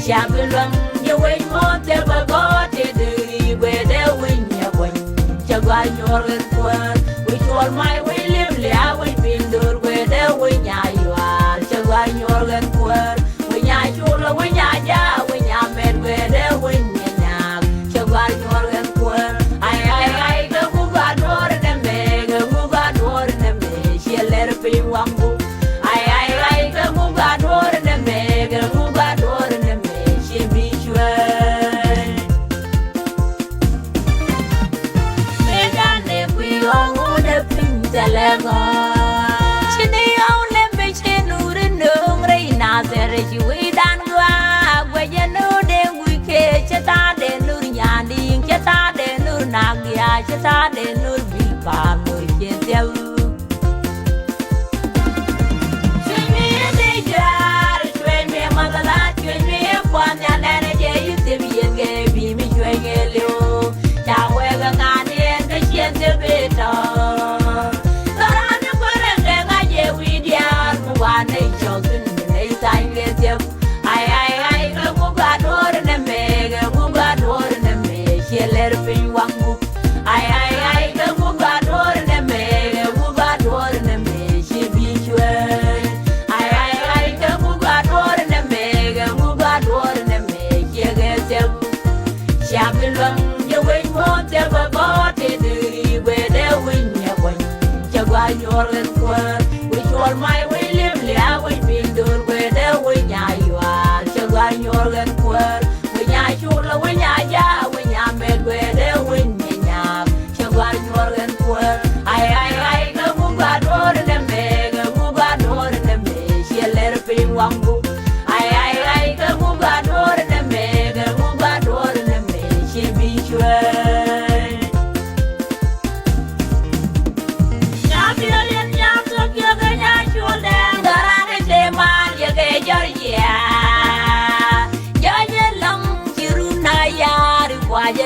Shabulum, you wait more till the God did where they win your way. Chagwan your word, which all my way live, I will build where they win you are. Chagwan your word, when I show when I met where they win you now. Chagwan your word, I go move out more than me, move out more than me. She'll let it be one book. I go move out more than me, move out more than me. Chini only bitchin wouldn't know Reina you wait and go where you know them we catch a tad and no yandi, Chata de no Nagia, Chata de no big palm, we can tell you. Train me a danger, train me a mother, train me a one and energy, you see me and gave me train a little. Tawega Nani and the Shen better. Which all my way live, I will build where the way you are. Chagwan your word, when I show when I met where the wind in ya. Chagwan your word, I go move out more than me, move out more than me. She'll let it be one book. I go move out more than me, move out more than me. She'll be sure.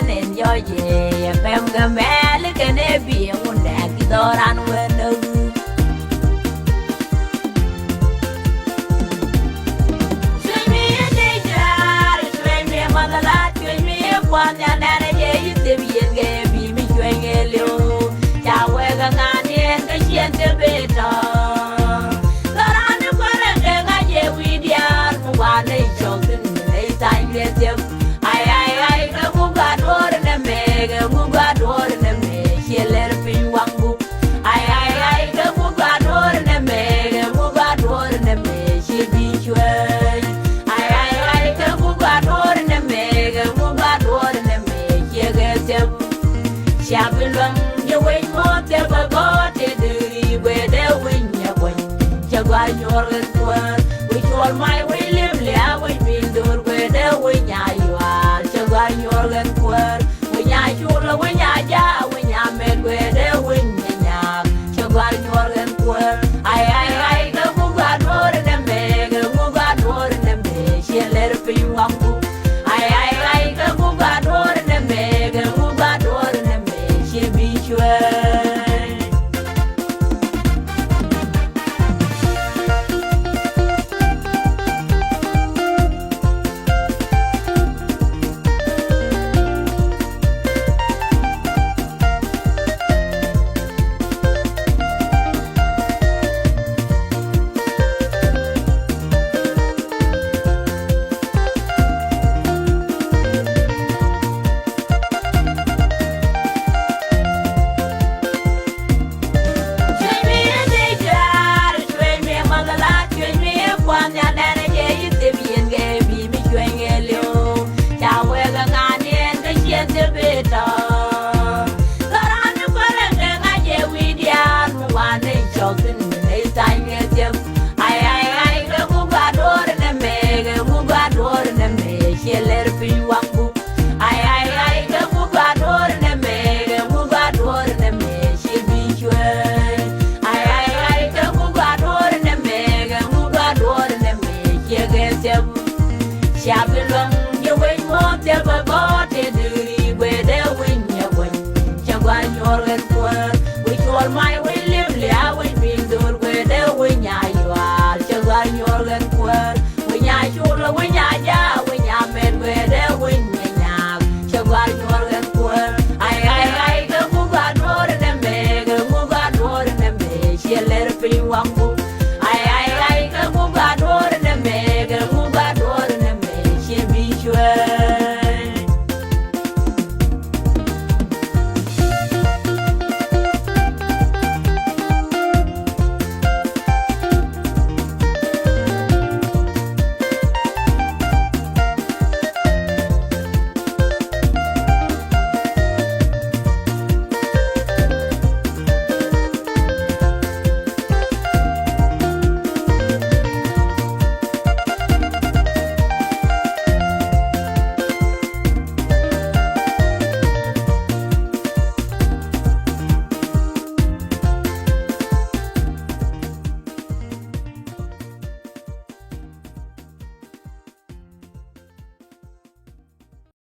Enjoy ye, Pemga Malik and Ebi, and one day, Doran window. Swim me a danger, swim me a mother, swim me a one, and energy, you see me and gave me swing a little. Tawega Nani and the Shen better. Doran the Quara, and I get with you, one day chosen, they time get you. Move out more than me, she let it be one book. I go move out more than me, move out more than me, she be sure. I go move out more than me, move out more than me, she gets him. Shabulum, you wait more till the God did where they win your way. Chagwan your word, which all my way live, I will build where they win you are. Chagwan your word. When I met where they win ya, Chagwan your word. I go move out more than me, move out more than me. She let it be one book. I go move out more than me, move out more than me. She be sure. Shabulum, you wait more till the God